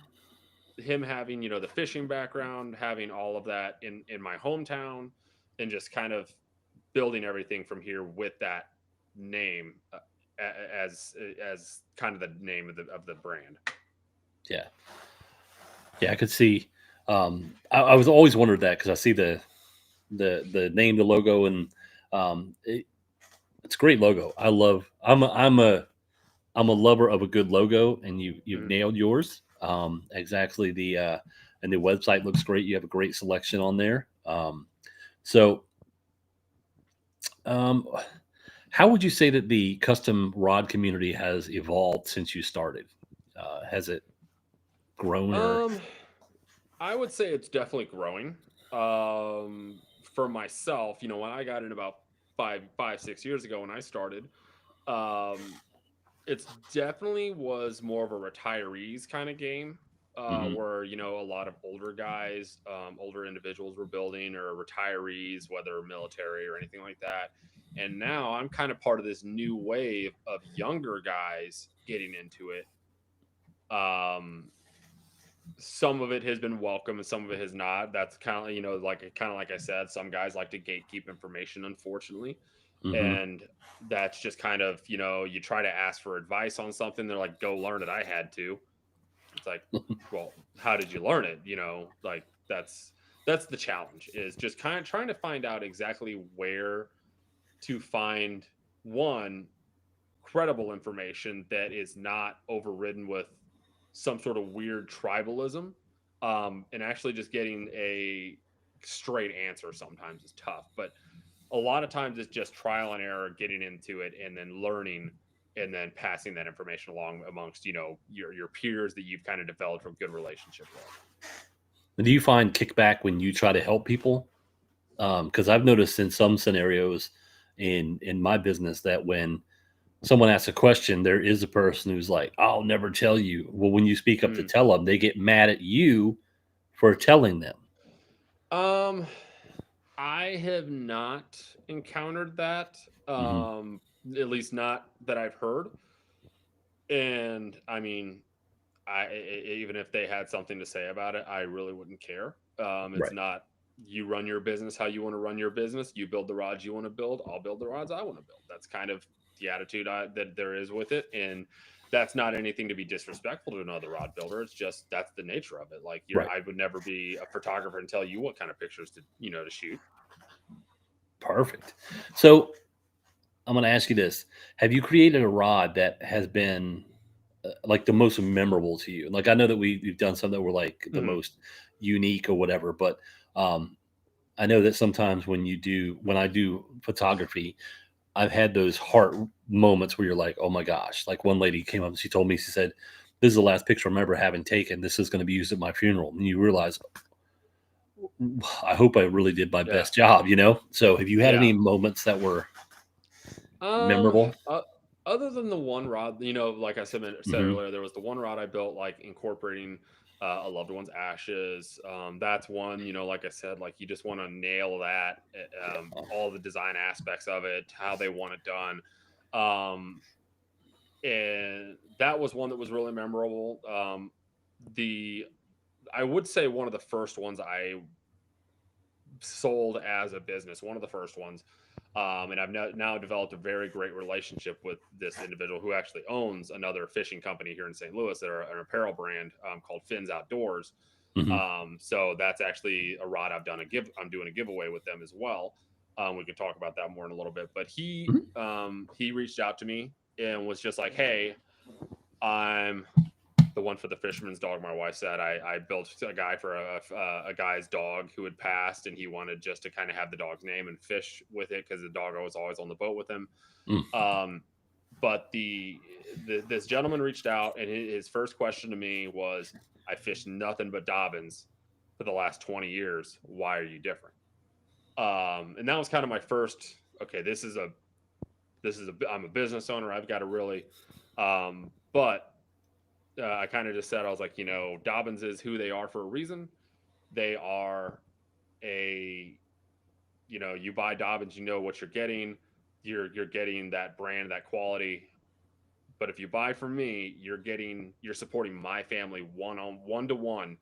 him having the fishing background, having all of that in my hometown, and just kind of building everything from here with that name as kind of the name of the brand. Yeah, yeah, I could see. I was always wondered that because I see the name, the logo, and it's a great logo. I love. I'm a lover of a good logo, and you've Mhm. nailed yours. Exactly. And the website looks great. You have a great selection on there. So, um, how would you say that the custom rod community has evolved since you started? Has it grown or? Um, I would say it's definitely growing. For myself, when I got in about 6 years ago when I started, um, it's definitely was more of a retirees kind of game, Mhm. where a lot of older guys, older individuals were building, or retirees, whether military or anything like that. And now I'm kind of part of this new wave of younger guys getting into it. Some of it has been welcome and some of it has not. That's kind of like I said, some guys like to gatekeep information, unfortunately. Mhm. And that's just kind of, you try to ask for advice on something, they're like, go learn it, I had to. It's like, well, how did you learn it? Like that's the challenge, is just kind of trying to find out exactly where to find one credible information that is not overridden with some sort of weird tribalism, and actually just getting a straight answer sometimes is tough, but a lot of times it's just trial and error, getting into it and then learning, and then passing that information along amongst your peers that you've kind of developed a good relationship with. Do you find kickback when you try to help people? Because I've noticed in some scenarios in my business that when someone asks a question, there is a person who's like, "I'll never tell you." Well, when you speak up to Mm. tell them, they get mad at you for telling them. um I have not encountered that, Hmm. at least not that I've heard. And I mean, even if they had something to say about it, I really wouldn't care. It's Right. not, you run your business how you want to run your business. You build the rods you want to build. I'll build the rods I want to build. That's kind of the attitude that there is with it, and that's not anything to be disrespectful to another rod builder. It's just that's the nature of it. Like, Right. I would never be a photographer and tell you what kind of pictures to shoot. Perfect. So I'm going to ask you this: have you created a rod that has been like the most memorable to you? Like I know that we've done some that were like the Mhm. most unique or whatever, but um, I know that sometimes when I do photography, I've had those heart moments where you're like, oh my gosh. Like one lady came up and she told me, she said, "This is the last picture I remember having taken. This is going to be used at my funeral." And you realize, I hope I really did my Yeah. best job, you know? So have you had Yeah. any moments that were Um, memorable? uh, Other than the one rod, like I said Hmm. earlier, there was the one rod I built, like incorporating a loved one's ashes. That's one, like I said, like you just want to nail that, all the design aspects of it, how they want it done. Um, and that was one that was really memorable. The I would say one of the first ones I sold as a business, one of the first ones. And I've now developed a very great relationship with this individual who actually owns another fishing company here in St. Louis. They're an apparel brand, called Fins Outdoors. Hmm. So that's actually a rod I'm doing a giveaway with them as well. We can talk about that more in a little bit. But he reached out to me and was just like, "Hey, I'm the one for the fisherman's dog. My wife said I built a guy for a guy's dog who had passed, and he wanted just to kind of have the dog's name and fish with it because the dog was always on the boat with him. But this gentleman reached out, and his first question to me was, "I fished nothing but Dobbins for the last 20 years. Why are you different?" And that was kind of my first. Okay, I'm a business owner. I've got to really, but I kind of just said, I was like, Dobbins is who they are for a reason. They are you buy Dobbins, you know what you're getting. You're getting that brand, that quality. But if you buy from me, you're supporting my family one to one,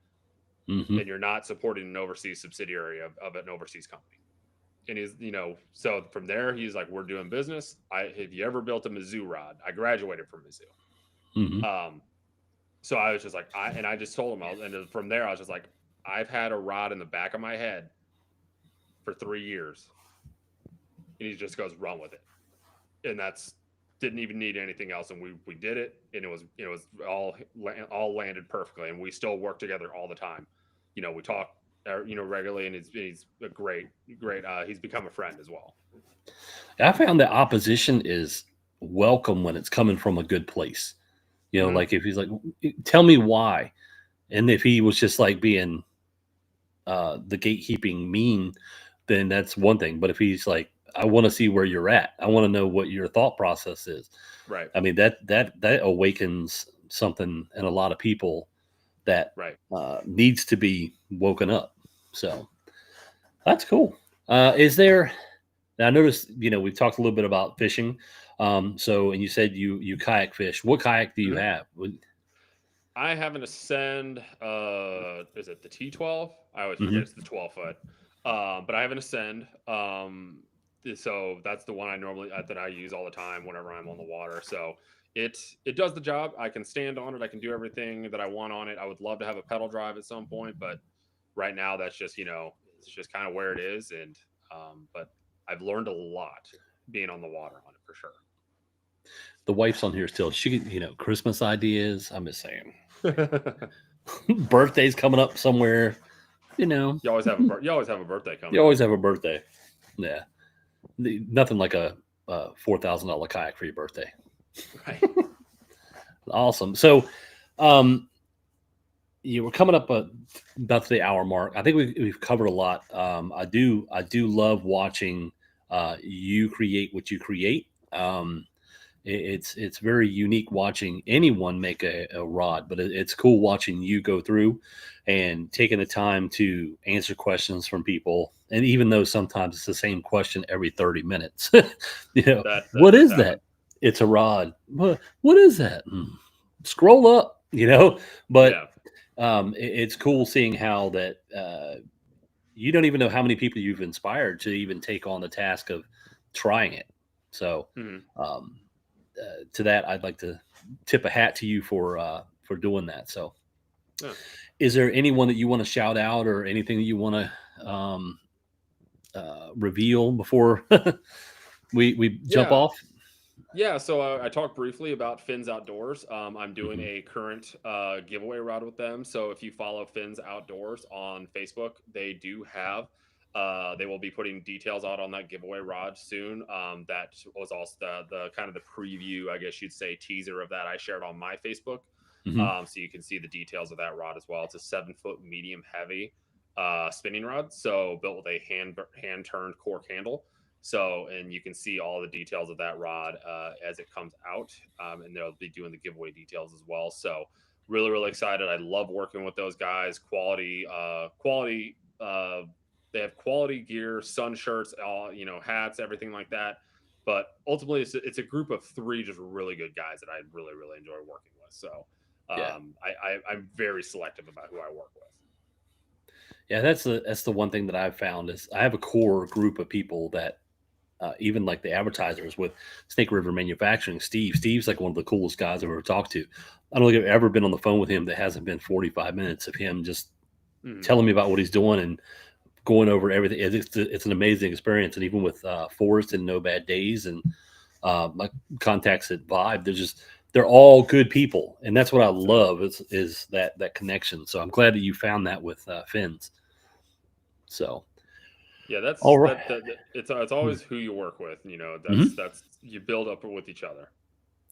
and you're not supporting an overseas subsidiary of an overseas company. And he's, so from there, he's like, we're doing business. Have you ever built a Mizzou rod? I graduated from Mizzou. So I was just like, I just told him, and from there, I was just like, I've had a rod in the back of my head for 3 years. And he just goes, run with it. And didn't even need anything else. And we did it. And it was all landed perfectly. And we still work together all the time. We talk, regularly, and he's a great, he's become a friend as well. I found that opposition is welcome when it's coming from a good place. Like if he's like, tell me why. And if he was just like being the gatekeeping mean, then that's one thing. But if he's like, I want to see where you're at. I want to know what your thought process is. Right. I mean, that awakens something in a lot of people that needs to be woken up. So that's cool. Is there, now I noticed, we've talked a little bit about fishing. And you said you kayak fish. What kayak do you have? I have an Ascend, is it the T12? I always forget it's the 12-foot. But I have an Ascend. So that's the one that I use all the time whenever I'm on the water. So it does the job. I can stand on it. I can do everything that I want on it. I would love to have a pedal drive at some point, but right now that's just, it's just kind of where it is. And, but I've learned a lot being on the water on it for sure. The wife's on here still. She, Christmas ideas. I'm just saying. Birthday's coming up somewhere. You always have a birthday coming. You always have a birthday. Yeah. Nothing like a $4,000 kayak for your birthday. Right. Awesome. So, you were coming up about the hour mark. I think we've covered a lot. I do love watching you create what you create. It's very unique watching anyone make a rod, but it's cool watching you go through and taking the time to answer questions from people. And even though sometimes it's the same question every 30 minutes, what is that? It's a rod. What is that? Scroll up, but it's cool seeing how that you don't even know how many people you've inspired to even take on the task of trying it. So, to that, I'd like to tip a hat to you for doing that. So, is there anyone that you want to shout out or anything that you want to reveal before we jump off? Yeah, so I talked briefly about Fins Outdoors. I'm doing a current giveaway rod with them. So if you follow Fins Outdoors on Facebook, they do have. They will be putting details out on that giveaway rod soon. That was also the kind of the preview, I guess you'd say, teaser of that I shared on my Facebook. So you can see the details of that rod as well. It's a 7-foot medium heavy spinning rod. So built with a hand turned cork handle. So, and you can see all the details of that rod as it comes out. And they'll be doing the giveaway details as well. So really, really excited. I love working with those guys. Quality, they have quality gear, sun shirts, all, hats, everything like that. But ultimately, it's a group of 3 just really good guys that I really, really enjoy working with. So I'm very selective about who I work with. Yeah, that's the one thing that I've found is I have a core group of people that even like the advertisers with Snake River Manufacturing. Steve's like one of the coolest guys I've ever talked to. I don't think I've ever been on the phone with him that hasn't been 45 minutes of him just telling me about what he's doing and going over everything. It's an amazing experience. And even with Forrest and No Bad Days and my contacts at Vibe, they're all good people, and that's what I love is that connection. So I'm glad that you found that with Finn's. So Yeah, that's all right. it's always who you work with. You know, Mhm. that's you build up with each other.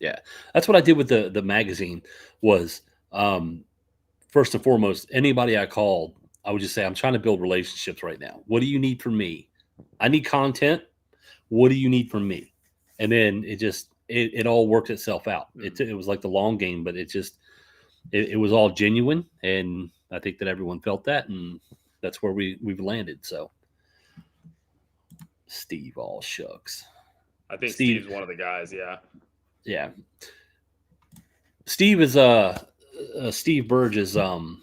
Yeah, that's what I did with the magazine. Was first and foremost, anybody I called, I would just say, I'm trying to build relationships right now. What do you need from me? I need content. What do you need from me? And then it all worked itself out. It was like the long game, but it was all genuine, and I think that everyone felt that, and that's where we've landed. So, Steve, all shucks. I think Steve, Steve's one of the guys. Yeah. yeah. Steve is Steve Burge is the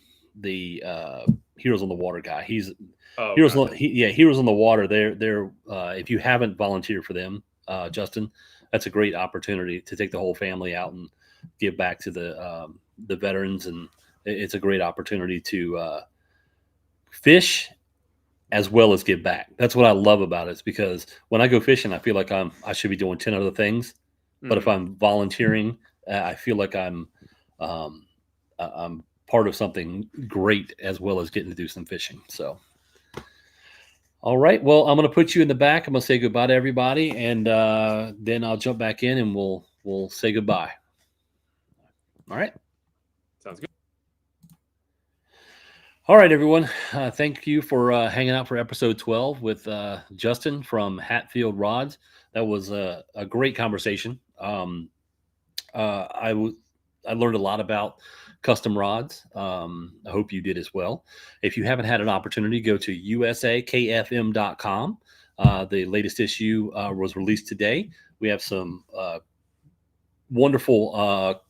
Heroes on the Water guy. He's Oh, Heroes gotcha. Heroes on the Water. They're if you haven't volunteered for them, Justin, that's a great opportunity to take the whole family out and give back to the veterans, and it's a great opportunity to fish as well as give back. That's what I love about it. Is because when I go fishing, I feel like I should be doing 10 other things, but if Mhm. I'm volunteering, I feel like um, I'm part of something great as well as getting to do some fishing. So, all right. Well, I'm going to put you in the back. I'm going to say goodbye to everybody, and then I'll jump back in and we'll say goodbye. All right. Sounds good. All right, everyone. Thank you for hanging out for episode 12 with Justin from Hatfield Rods. That was a great conversation. I learned a lot about custom rods. I hope you did as well. If you haven't had an opportunity, go to usakfm.com. The latest issue was released today. We have some wonderful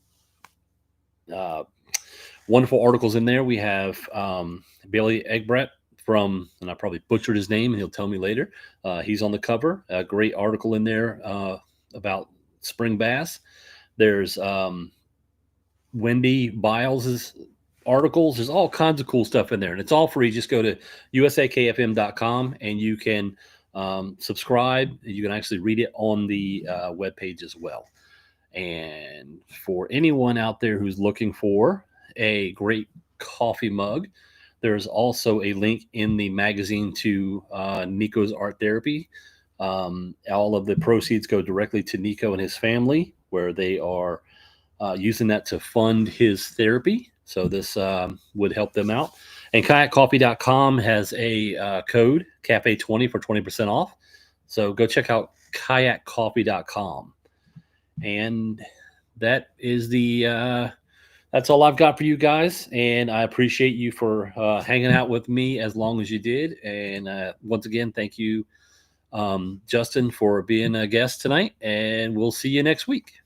wonderful articles in there. We have Bailey Egbrett from, and I probably butchered his name, and he'll tell me later. He's on the cover. A great article in there about spring bass. There's Wendy Biles's articles. There's all kinds of cool stuff in there, and it's all free. Just go to usakfm.com and you can subscribe. You can actually read it on the webpage as well. And for anyone out there who's looking for a great coffee mug, there's also a link in the magazine to Nico's Art Therapy. All of the proceeds go directly to Nico and his family, where they are using that to fund his therapy. So this would help them out. And kayakcoffee.com has a code, CAFE20, for 20% off. So go check out kayakcoffee.com. And that is that's all I've got for you guys. And I appreciate you for hanging out with me as long as you did. And once again, thank you, Justin, for being a guest tonight. And we'll see you next week.